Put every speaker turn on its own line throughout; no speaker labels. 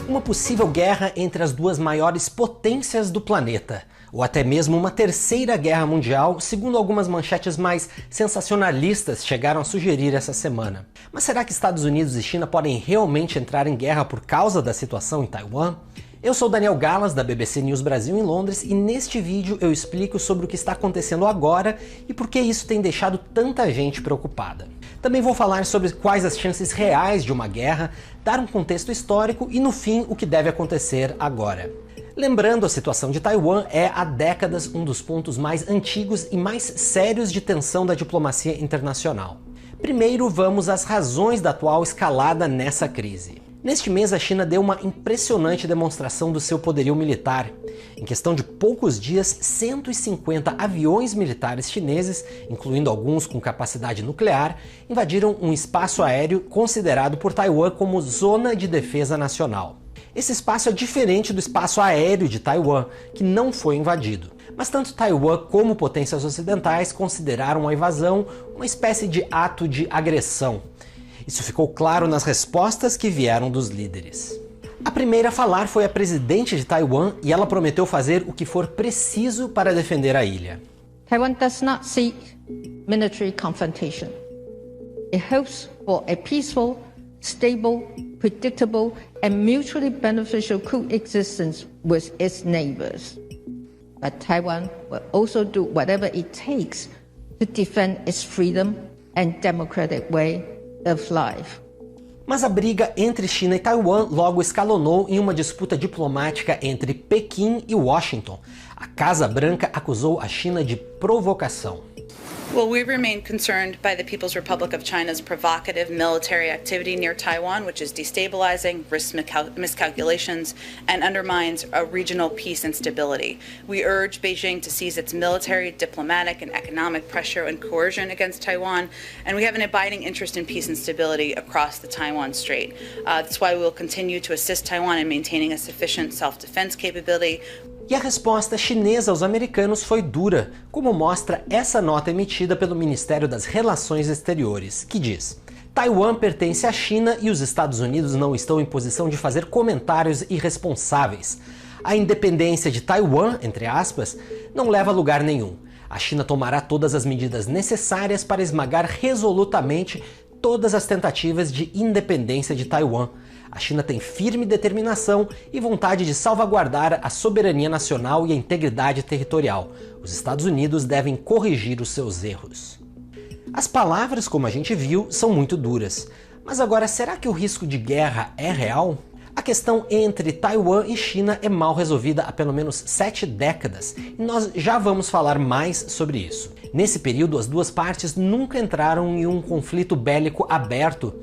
Uma possível guerra entre as duas maiores potências do planeta, ou até mesmo uma terceira guerra mundial, segundo algumas manchetes mais sensacionalistas chegaram a sugerir essa semana. Mas será que Estados Unidos e China podem realmente entrar em guerra por causa da situação em Taiwan? Eu sou Daniel Gallas, da BBC News Brasil em Londres, e neste vídeo eu explico sobre o que está acontecendo agora e por que isso tem deixado tanta gente preocupada. Também vou falar sobre quais as chances reais de uma guerra, dar um contexto histórico e, no fim, o que deve acontecer agora. Lembrando, a situação de Taiwan é há décadas um dos pontos mais antigos e mais sérios de tensão da diplomacia internacional. Primeiro, vamos às razões da atual escalada nessa crise. Neste mês, a China deu uma impressionante demonstração do seu poderio militar. Em questão de poucos dias, 150 aviões militares chineses, incluindo alguns com capacidade nuclear, invadiram um espaço aéreo considerado por Taiwan como Zona de Defesa Nacional. Esse espaço é diferente do espaço aéreo de Taiwan, que não foi invadido. Mas tanto Taiwan como potências ocidentais consideraram a invasão uma espécie de ato de agressão. Isso ficou claro nas respostas que vieram dos líderes. A primeira a falar foi a presidente de Taiwan e ela prometeu fazer o que for preciso para defender a ilha.
Taiwan does not seek military confrontation. It hopes for a peaceful, stable, predictable and mutually beneficial coexistence with its neighbors. But Taiwan will also do whatever it takes to defend its freedom and democratic way of life.
Mas a briga entre China e Taiwan logo escalonou em uma disputa diplomática entre Pequim e Washington. A Casa Branca acusou a China de provocação.
Well, we remain concerned by the People's Republic of China's provocative military activity near Taiwan, which is destabilizing, risks miscalculations, and undermines regional peace and stability. We urge Beijing to cease its military, diplomatic, and economic pressure and coercion against Taiwan, and we have an abiding interest in peace and stability across the Taiwan Strait. That's why we will continue to assist Taiwan in maintaining a sufficient self-defense capability.
E a resposta chinesa aos americanos foi dura, como mostra essa nota emitida pelo Ministério das Relações Exteriores, que diz: Taiwan pertence à China e os Estados Unidos não estão em posição de fazer comentários irresponsáveis. A independência de Taiwan, entre aspas, não leva a lugar nenhum. A China tomará todas as medidas necessárias para esmagar resolutamente todas as tentativas de independência de Taiwan. A China tem firme determinação e vontade de salvaguardar a soberania nacional e a integridade territorial. Os Estados Unidos devem corrigir os seus erros. As palavras, como a gente viu, são muito duras. Mas agora, será que o risco de guerra é real? A questão entre Taiwan e China é mal resolvida há pelo menos 7 décadas, e nós já vamos falar mais sobre isso. Nesse período, as duas partes nunca entraram em um conflito bélico aberto,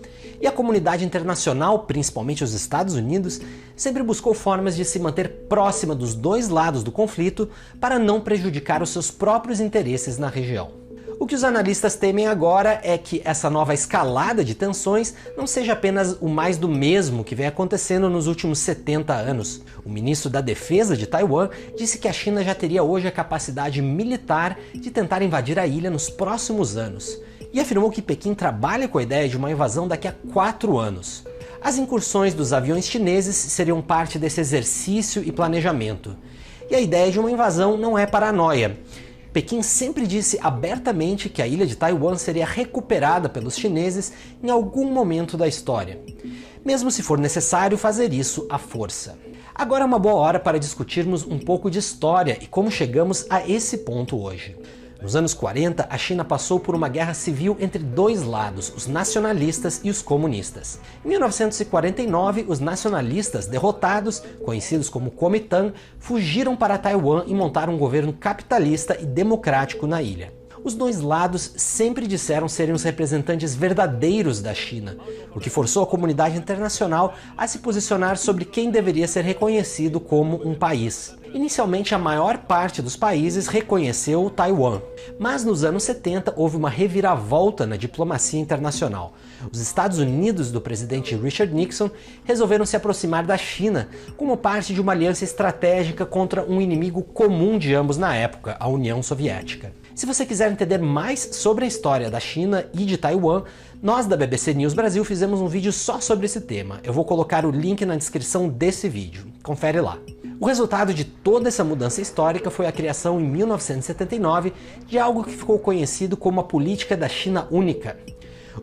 e a comunidade internacional, principalmente os Estados Unidos, sempre buscou formas de se manter próxima dos dois lados do conflito para não prejudicar os seus próprios interesses na região. O que os analistas temem agora é que essa nova escalada de tensões não seja apenas o mais do mesmo que vem acontecendo nos últimos 70 anos. O ministro da Defesa de Taiwan disse que a China já teria hoje a capacidade militar de tentar invadir a ilha nos próximos anos, e afirmou que Pequim trabalha com a ideia de uma invasão daqui a 4 anos. As incursões dos aviões chineses seriam parte desse exercício e planejamento. E a ideia de uma invasão não é paranoia. Pequim sempre disse abertamente que a ilha de Taiwan seria recuperada pelos chineses em algum momento da história, mesmo se for necessário fazer isso à força. Agora é uma boa hora para discutirmos um pouco de história e como chegamos a esse ponto hoje. Nos anos 40, a China passou por uma guerra civil entre dois lados, os nacionalistas e os comunistas. Em 1949, os nacionalistas derrotados, conhecidos como Kuomintang, fugiram para Taiwan e montaram um governo capitalista e democrático na ilha. Os dois lados sempre disseram serem os representantes verdadeiros da China, o que forçou a comunidade internacional a se posicionar sobre quem deveria ser reconhecido como um país. Inicialmente, a maior parte dos países reconheceu Taiwan, mas nos anos 70 houve uma reviravolta na diplomacia internacional. Os Estados Unidos do presidente Richard Nixon resolveram se aproximar da China como parte de uma aliança estratégica contra um inimigo comum de ambos na época, a União Soviética. Se você quiser entender mais sobre a história da China e de Taiwan, Nós da BBC News Brasil fizemos um vídeo só sobre esse tema. Eu vou colocar o link na descrição desse vídeo. Confere lá. O resultado de toda essa mudança histórica foi a criação em 1979 de algo que ficou conhecido como a política da China única.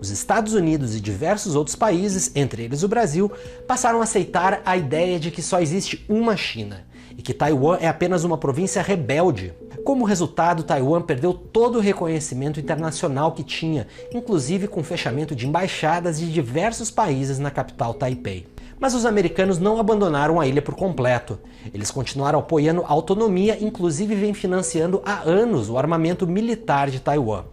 Os Estados Unidos e diversos outros países, entre eles o Brasil, passaram a aceitar a ideia de que só existe uma China e que Taiwan é apenas uma província rebelde. Como resultado, Taiwan perdeu todo o reconhecimento internacional que tinha, inclusive com o fechamento de embaixadas de diversos países na capital Taipei. Mas os americanos não abandonaram a ilha por completo. Eles continuaram apoiando a autonomia, inclusive vem financiando há anos o armamento militar de Taiwan.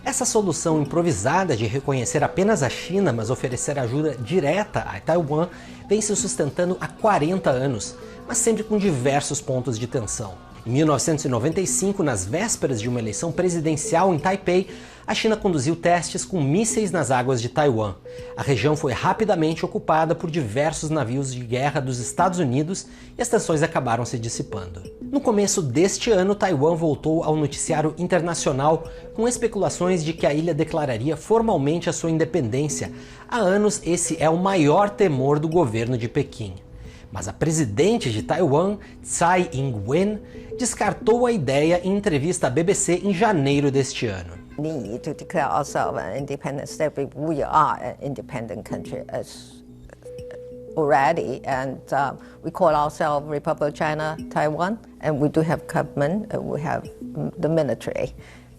Essa solução improvisada de reconhecer apenas a China, mas oferecer ajuda direta a Taiwan, vem se sustentando há 40 anos, mas sempre com diversos pontos de tensão. Em 1995, nas vésperas de uma eleição presidencial em Taipei, a China conduziu testes com mísseis nas águas de Taiwan. A região foi rapidamente ocupada por diversos navios de guerra dos Estados Unidos e as tensões acabaram se dissipando. No começo deste ano, Taiwan voltou ao noticiário internacional com especulações de que a ilha declararia formalmente a sua independência. Há anos, esse é o maior temor do governo de Pequim. Mas a presidente de Taiwan, Tsai Ing-wen, descartou a ideia em entrevista à BBC em janeiro deste ano.
Need to declare ourselves an independent state. We are an independent country already, and we call ourselves Republic of China, Taiwan, and we do have government, we have the military,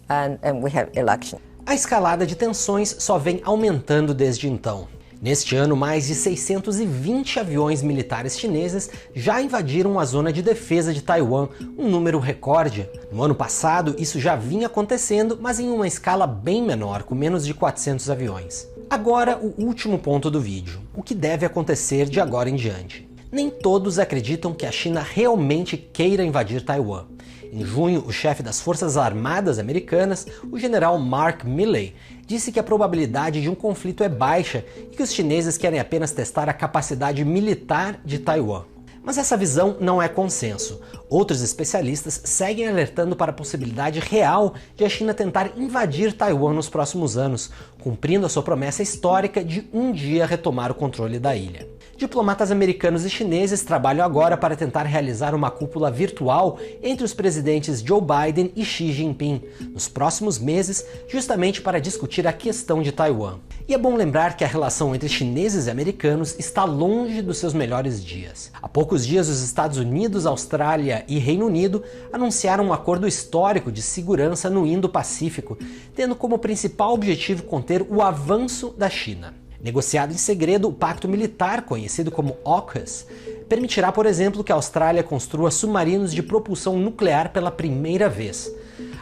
and we have election.
A escalada de tensões só vem aumentando desde então. Neste ano, mais de 620 aviões militares chineses já invadiram a zona de defesa de Taiwan, um número recorde. No ano passado, isso já vinha acontecendo, mas em uma escala bem menor, com menos de 400 aviões. Agora, o último ponto do vídeo: o que deve acontecer de agora em diante. Nem todos acreditam que a China realmente queira invadir Taiwan. Em junho, o chefe das Forças Armadas americanas, o general Mark Milley, disse que a probabilidade de um conflito é baixa e que os chineses querem apenas testar a capacidade militar de Taiwan. Mas essa visão não é consenso. Outros especialistas seguem alertando para a possibilidade real de a China tentar invadir Taiwan nos próximos anos, cumprindo a sua promessa histórica de um dia retomar o controle da ilha. Diplomatas americanos e chineses trabalham agora para tentar realizar uma cúpula virtual entre os presidentes Joe Biden e Xi Jinping nos próximos meses, justamente para discutir a questão de Taiwan. E é bom lembrar que a relação entre chineses e americanos está longe dos seus melhores dias. Há poucos dias, os Estados Unidos, Austrália e Reino Unido anunciaram um acordo histórico de segurança no Indo-Pacífico, tendo como principal objetivo conter o avanço da China. Negociado em segredo, o pacto militar, conhecido como AUKUS, permitirá, por exemplo, que a Austrália construa submarinos de propulsão nuclear pela primeira vez,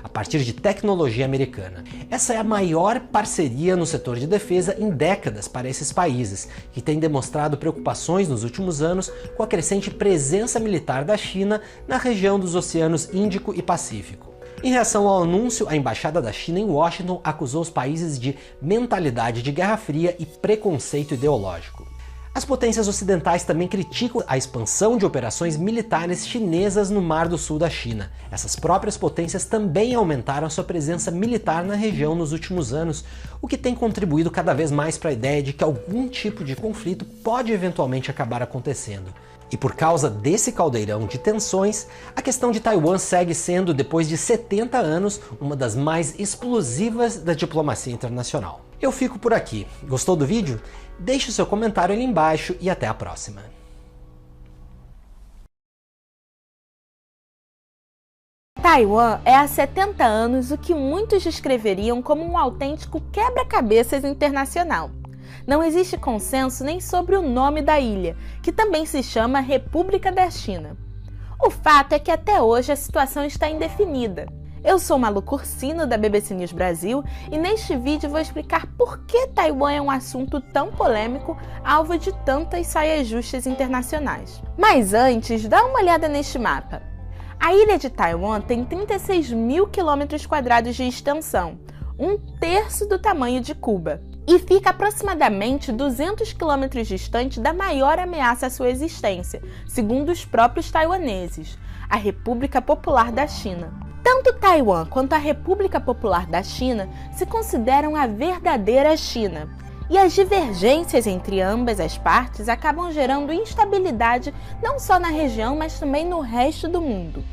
a partir de tecnologia americana. Essa é a maior parceria no setor de defesa em décadas para esses países, que têm demonstrado preocupações nos últimos anos com a crescente presença militar da China na região dos oceanos Índico e Pacífico. Em reação ao anúncio, a Embaixada da China em Washington acusou os países de mentalidade de Guerra Fria e preconceito ideológico. As potências ocidentais também criticam a expansão de operações militares chinesas no Mar do Sul da China. Essas próprias potências também aumentaram sua presença militar na região nos últimos anos, o que tem contribuído cada vez mais para a ideia de que algum tipo de conflito pode eventualmente acabar acontecendo. E por causa desse caldeirão de tensões, a questão de Taiwan segue sendo, depois de 70 anos, uma das mais explosivas da diplomacia internacional. Eu fico por aqui. Gostou do vídeo? Deixe o seu comentário ali embaixo e até a próxima.
Taiwan é há 70 anos o que muitos descreveriam como um autêntico quebra-cabeças internacional. Não existe consenso nem sobre o nome da ilha, que também se chama República da China. O fato é que até hoje a situação está indefinida. Eu sou Malu Cursino, da BBC News Brasil, e neste vídeo vou explicar por que Taiwan é um assunto tão polêmico, alvo de tantas saias justas internacionais. Mas antes, dá uma olhada neste mapa. A ilha de Taiwan tem 36 mil km² de extensão, um terço do tamanho de Cuba, e fica aproximadamente 200 km distante da maior ameaça à sua existência, segundo os próprios taiwaneses, a República Popular da China. Tanto Taiwan quanto a República Popular da China se consideram a verdadeira China, E as divergências entre ambas as partes acabam gerando instabilidade não só na região, mas também no resto do mundo.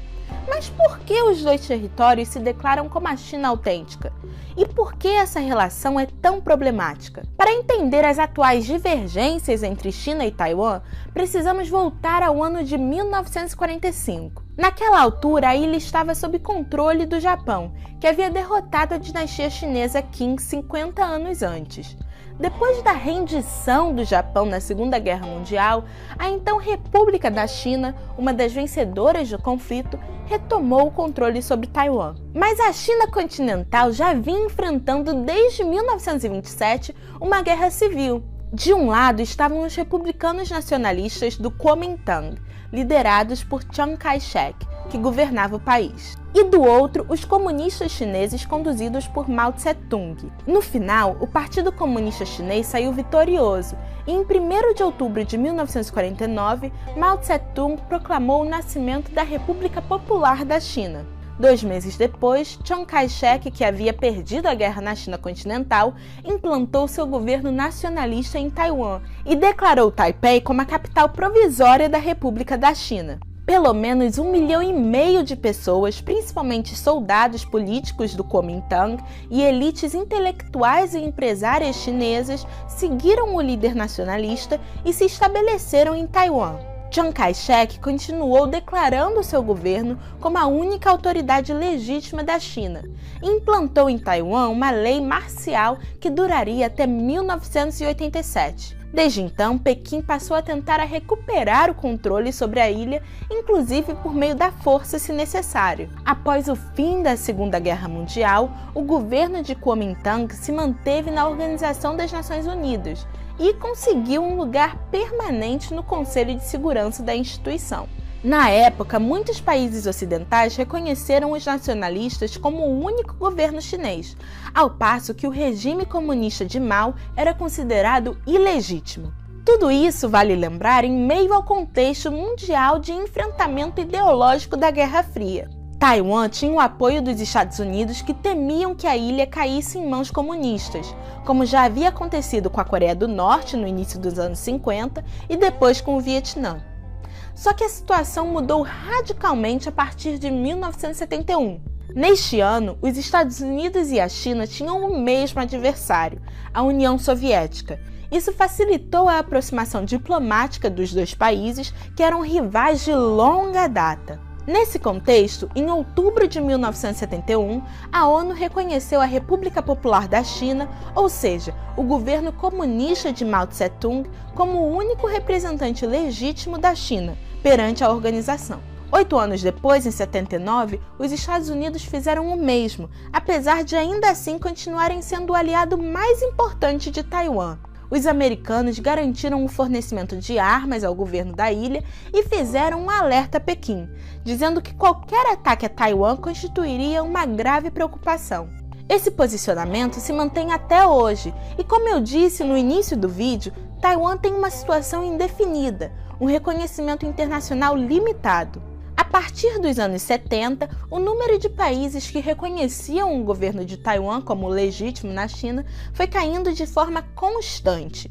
Mas por que os dois territórios se declaram como a China autêntica? E por que essa relação é tão problemática? Para entender as atuais divergências entre China e Taiwan, precisamos voltar ao ano de 1945. Naquela altura, a ilha estava sob controle do Japão, que havia derrotado a dinastia chinesa Qing 50 anos antes. Depois da rendição do Japão na Segunda Guerra Mundial, a então República da China, uma das vencedoras do conflito, retomou o controle sobre Taiwan. Mas a China continental já vinha enfrentando desde 1927 uma guerra civil. De um lado estavam os republicanos nacionalistas do Kuomintang, liderados por Chiang Kai-shek, que governava o país. E do outro, os comunistas chineses conduzidos por Mao Tse-tung. No final, o Partido Comunista Chinês saiu vitorioso e em 1º de outubro de 1949, Mao Tse-tung proclamou o nascimento da República Popular da China. 2 meses depois, Chiang Kai-shek, que havia perdido a guerra na China continental, implantou seu governo nacionalista em Taiwan e declarou Taipei como a capital provisória da República da China. Pelo menos 1,5 milhão de pessoas, principalmente soldados políticos do Kuomintang e elites intelectuais e empresárias chinesas, seguiram o líder nacionalista e se estabeleceram em Taiwan. Chiang Kai-shek continuou declarando seu governo como a única autoridade legítima da China e implantou em Taiwan uma lei marcial que duraria até 1987. Desde então, Pequim passou a tentar recuperar o controle sobre a ilha, inclusive por meio da força se necessário. Após o fim da Segunda Guerra Mundial, o governo de Kuomintang se manteve na Organização das Nações Unidas e conseguiu um lugar permanente no Conselho de Segurança da instituição. Na época, muitos países ocidentais reconheceram os nacionalistas como o único governo chinês, ao passo que o regime comunista de Mao era considerado ilegítimo. Tudo isso, vale lembrar, em meio ao contexto mundial de enfrentamento ideológico da Guerra Fria. Taiwan tinha o apoio dos Estados Unidos, que temiam que a ilha caísse em mãos comunistas, como já havia acontecido com a Coreia do Norte no início dos anos 50 e depois com o Vietnã. Só que a situação mudou radicalmente a partir de 1971. Neste ano, os Estados Unidos e a China tinham o mesmo adversário, a União Soviética. Isso facilitou a aproximação diplomática dos dois países, que eram rivais de longa data. Nesse contexto, em outubro de 1971, a ONU reconheceu a República Popular da China, ou seja, o governo comunista de Mao Tse-tung, como o único representante legítimo da China perante a organização. 8 anos depois, em 79, os Estados Unidos fizeram o mesmo, apesar de ainda assim continuarem sendo o aliado mais importante de Taiwan. Os americanos garantiram o fornecimento de armas ao governo da ilha e fizeram um alerta a Pequim, dizendo que qualquer ataque a Taiwan constituiria uma grave preocupação. Esse posicionamento se mantém até hoje e, como eu disse no início do vídeo, Taiwan tem uma situação indefinida, um reconhecimento internacional limitado. A partir dos anos 70, o número de países que reconheciam o governo de Taiwan como legítimo na China foi caindo de forma constante.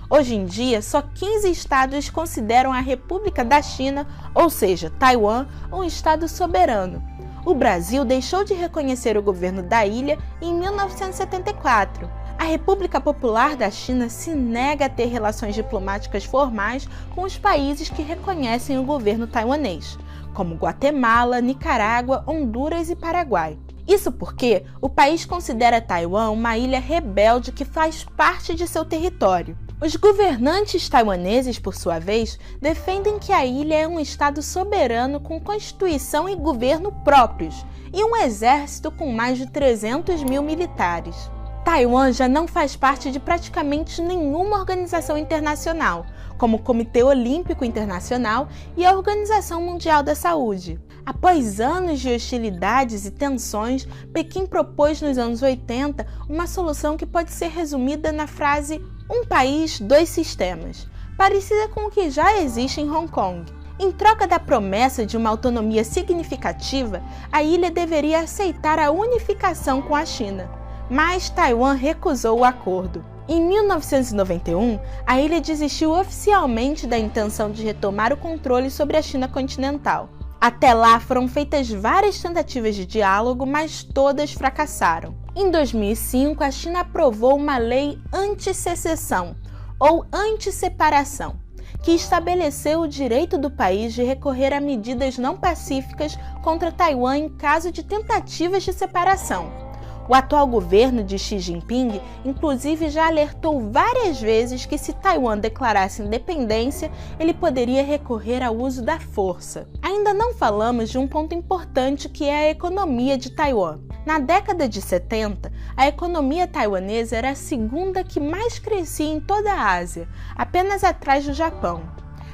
Hoje em dia, só 15 estados consideram a República da China, ou seja, Taiwan, um estado soberano. O Brasil deixou de reconhecer o governo da ilha em 1974. A República Popular da China se nega a ter relações diplomáticas formais com os países que reconhecem o governo taiwanês, como Guatemala, Nicarágua, Honduras e Paraguai. Isso porque o país considera Taiwan uma ilha rebelde que faz parte de seu território. Os governantes taiwaneses, por sua vez, defendem que a ilha é um estado soberano com constituição e governo próprios e um exército com mais de 300 mil militares. Taiwan já não faz parte de praticamente nenhuma organização internacional, como o Comitê Olímpico Internacional e a Organização Mundial da Saúde. Após anos de hostilidades e tensões, Pequim propôs nos anos 80 uma solução que pode ser resumida na frase "um país, dois sistemas", parecida com o que já existe em Hong Kong. Em troca da promessa de uma autonomia significativa, a ilha deveria aceitar a unificação com a China. Mas Taiwan recusou o acordo. Em 1991, a ilha desistiu oficialmente da intenção de retomar o controle sobre a China continental. Até lá foram feitas várias tentativas de diálogo, mas todas fracassaram. Em 2005, a China aprovou uma lei anti-secessão, ou anti-separação, que estabeleceu o direito do país de recorrer a medidas não pacíficas contra Taiwan em caso de tentativas de separação. O atual governo de Xi Jinping, inclusive, já alertou várias vezes que se Taiwan declarasse independência, ele poderia recorrer ao uso da força. Ainda não falamos de um ponto importante, que é a economia de Taiwan. Na década de 70, a economia taiwanesa era a segunda que mais crescia em toda a Ásia, apenas atrás do Japão.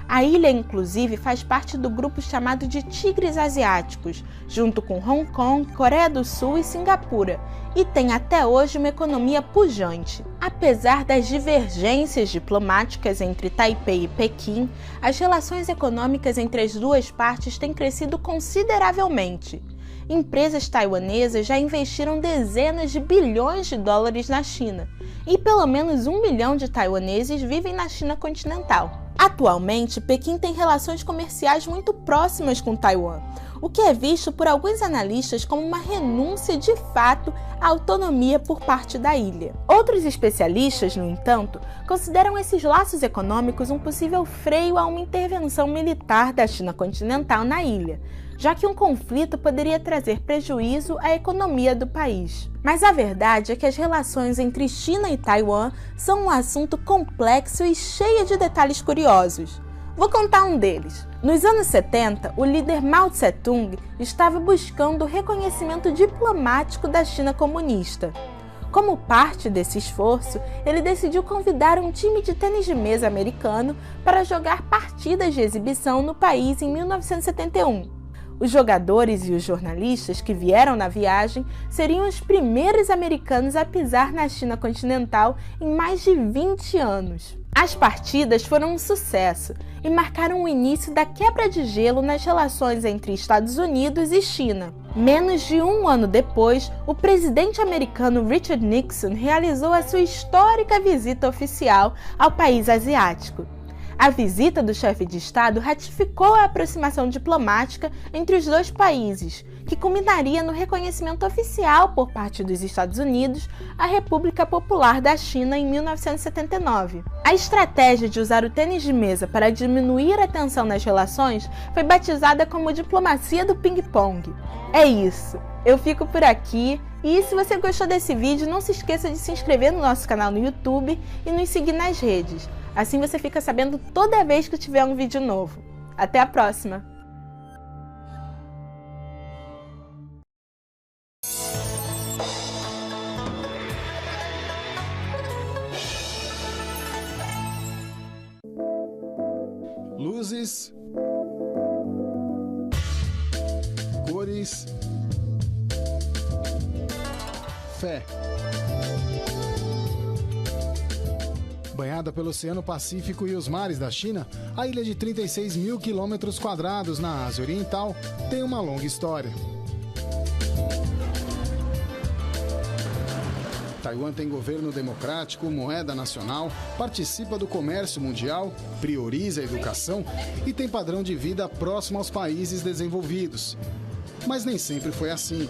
A ilha, inclusive, faz parte do grupo chamado de Tigres Asiáticos, junto com Hong Kong, Coreia do Sul e Singapura, e tem até hoje uma economia pujante. Apesar das divergências diplomáticas entre Taipei e Pequim, as relações econômicas entre as duas partes têm crescido consideravelmente. Empresas taiwanesas já investiram dezenas de bilhões de dólares na China, e pelo menos 1 milhão de taiwaneses vivem na China continental. Atualmente, Pequim tem relações comerciais muito próximas com Taiwan, o que é visto por alguns analistas como uma renúncia de fato à autonomia por parte da ilha. Outros especialistas, no entanto, consideram esses laços econômicos um possível freio a uma intervenção militar da China continental na ilha, já que um conflito poderia trazer prejuízo à economia do país. Mas a verdade é que as relações entre China e Taiwan são um assunto complexo e cheio de detalhes curiosos. Vou contar um deles. Nos anos 70, o líder Mao Tse-tung estava buscando o reconhecimento diplomático da China comunista. Como parte desse esforço, ele decidiu convidar um time de tênis de mesa americano para jogar partidas de exibição no país em 1971. Os jogadores e os jornalistas que vieram na viagem seriam os primeiros americanos a pisar na China continental em mais de 20 anos. As partidas foram um sucesso e marcaram o início da quebra de gelo nas relações entre Estados Unidos e China. Menos de um ano depois, o presidente americano Richard Nixon realizou a sua histórica visita oficial ao país asiático. A visita do chefe de Estado ratificou a aproximação diplomática entre os dois países, que culminaria no reconhecimento oficial por parte dos Estados Unidos à República Popular da China em 1979. A estratégia de usar o tênis de mesa para diminuir a tensão nas relações foi batizada como diplomacia do ping-pong. É isso, eu fico por aqui. E se você gostou desse vídeo, não se esqueça de se inscrever no nosso canal no YouTube e nos seguir nas redes. Assim você fica sabendo toda vez que tiver um vídeo novo. Até a próxima!
Luzes, cores, fé. Banhada pelo Oceano Pacífico e os mares da China, a ilha de 36 mil quilômetros quadrados na Ásia Oriental tem uma longa história. Taiwan tem governo democrático, moeda nacional, participa do comércio mundial, prioriza a educação e tem padrão de vida próximo aos países desenvolvidos. Mas nem sempre foi assim.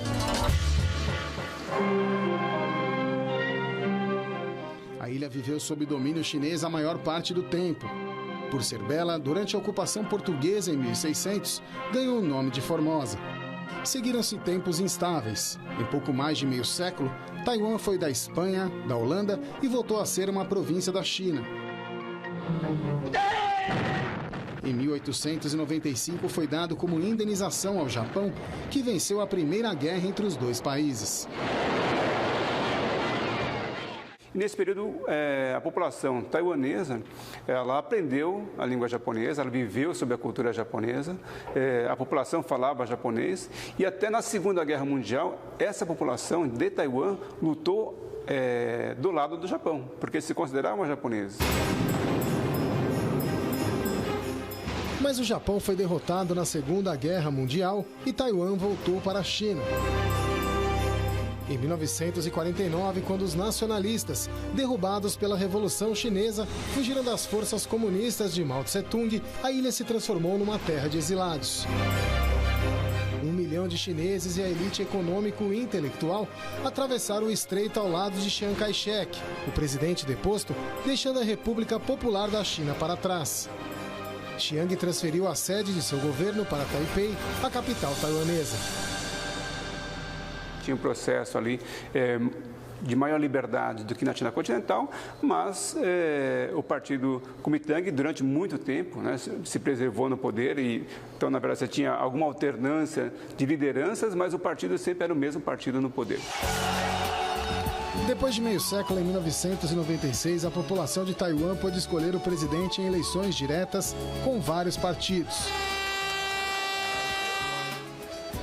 A ilha viveu sob domínio chinês a maior parte do tempo. Por ser bela, durante a ocupação portuguesa em 1600, ganhou o nome de Formosa. Seguiram-se tempos instáveis. Em pouco mais de meio século, Taiwan foi da Espanha, da Holanda e voltou a ser uma província da China. Em 1895 foi dado como indenização ao Japão, que venceu a Primeira Guerra entre os dois países.
Nesse período, a população taiwanesa, ela aprendeu a língua japonesa, ela viveu sob a cultura japonesa, a população falava japonês e até na Segunda Guerra Mundial, essa população de Taiwan lutou do lado do Japão, porque se consideravam japoneses.
Mas o Japão foi derrotado na Segunda Guerra Mundial e Taiwan voltou para a China. Em 1949, quando os nacionalistas, derrubados pela Revolução Chinesa, fugiram das forças comunistas de Mao Tse-tung, a ilha se transformou numa terra de exilados. 1 milhão de chineses e a elite econômico e intelectual atravessaram o estreito ao lado de Chiang Kai-shek, o presidente deposto, deixando a República Popular da China para trás. Chiang transferiu a sede de seu governo para Taipei, a capital taiwanesa.
Tinha um processo ali de maior liberdade do que na China continental, mas o partido Kuomintang, durante muito tempo, né, se preservou no poder, então, na verdade, você tinha alguma alternância de lideranças, mas o partido sempre era o mesmo partido no poder.
Depois de meio século, em 1996, a população de Taiwan pôde escolher o presidente em eleições diretas com vários partidos.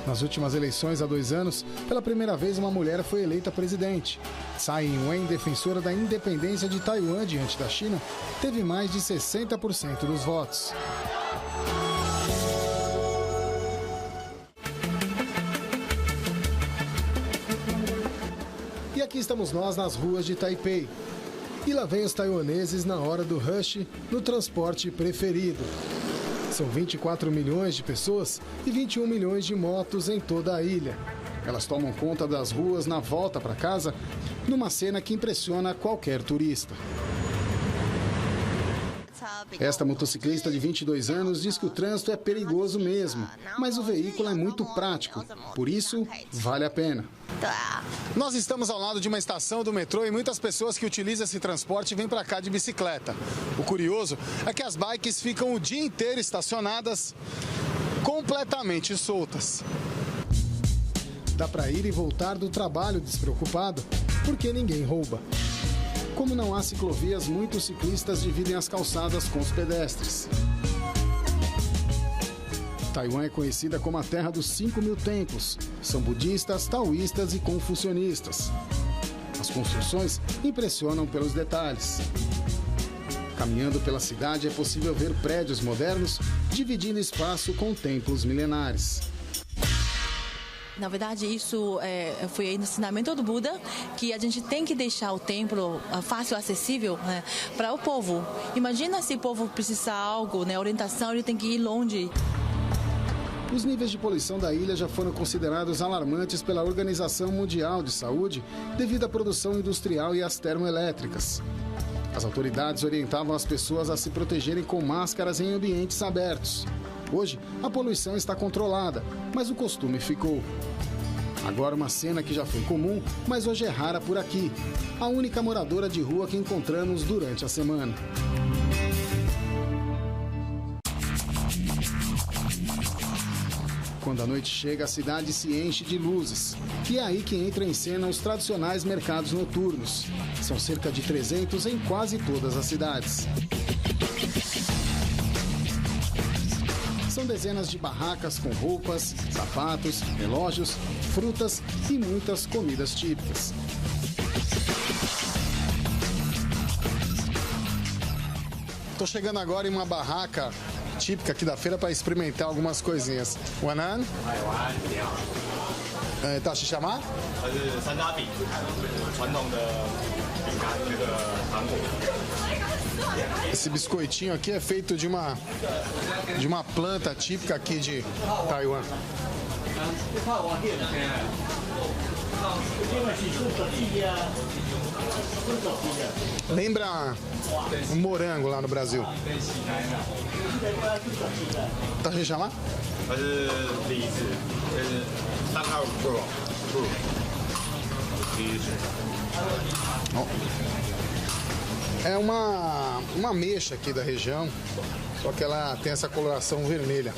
Nas últimas eleições, há 2 anos, pela primeira vez uma mulher foi eleita presidente. Tsai Ing-wen, defensora da independência de Taiwan diante da China, teve mais de 60% dos votos. E aqui estamos nós nas ruas de Taipei. E lá vem os taiwaneses na hora do rush, no transporte preferido. São 24 milhões de pessoas e 21 milhões de motos em toda a ilha. Elas tomam conta das ruas na volta para casa, numa cena que impressiona qualquer turista. Esta motociclista de 22 anos diz que o trânsito é perigoso mesmo, mas o veículo é muito prático, por isso vale a pena. Nós estamos ao lado de uma estação do metrô e muitas pessoas que utilizam esse transporte vêm para cá de bicicleta. O curioso é que as bikes ficam o dia inteiro estacionadas, completamente soltas. Dá para ir e voltar do trabalho despreocupado, porque ninguém rouba. Como não há ciclovias, muitos ciclistas dividem as calçadas com os pedestres. Taiwan é conhecida como a terra dos 5.000 templos. São budistas, taoístas e confucionistas. As construções impressionam pelos detalhes. Caminhando pela cidade é possível ver prédios modernos dividindo espaço com templos milenares.
Na verdade, isso foi o ensinamento do Buda, que a gente tem que deixar o templo fácil, acessível, né, para o povo. Imagina se o povo precisar de algo, né, orientação, ele tem que ir longe.
Os níveis de poluição da ilha já foram considerados alarmantes pela Organização Mundial de Saúde devido à produção industrial e às termoelétricas. As autoridades orientavam as pessoas a se protegerem com máscaras em ambientes abertos. Hoje, a poluição está controlada, mas o costume ficou. Agora uma cena que já foi comum, mas hoje é rara por aqui. A única moradora de rua que encontramos durante a semana. Quando a noite chega, a cidade se enche de luzes. E é aí que entram em cena os tradicionais mercados noturnos. São cerca de 300 em quase todas as cidades. São dezenas de barracas com roupas, sapatos, relógios, frutas e muitas comidas típicas. Estou chegando agora em uma barraca típica aqui da feira para experimentar algumas coisinhas. Wanan? Tá, se chamar? Esse biscoitinho aqui é feito de uma planta típica aqui de Taiwan. Lembra um morango lá no Brasil. Tá, se chamar? É uma ameixa aqui da região, só que ela tem essa coloração vermelha.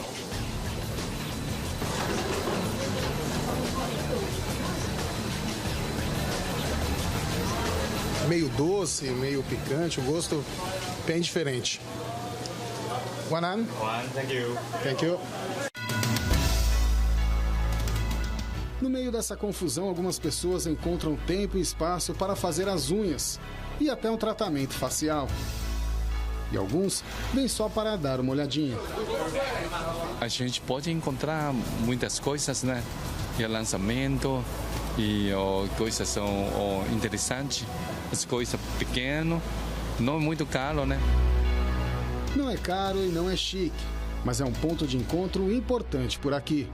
Meio doce, meio picante, o gosto bem diferente. Wanan?
One, thank you.
Thank you. No meio dessa confusão, algumas pessoas encontram tempo e espaço para fazer as unhas e até um tratamento facial. E alguns vêm só para dar uma olhadinha.
A gente pode encontrar muitas coisas, né? E lançamento,
E coisas são interessantes, as coisas pequenas, não muito caro, né?
Não é caro e não é chique, mas é um ponto de encontro importante por aqui.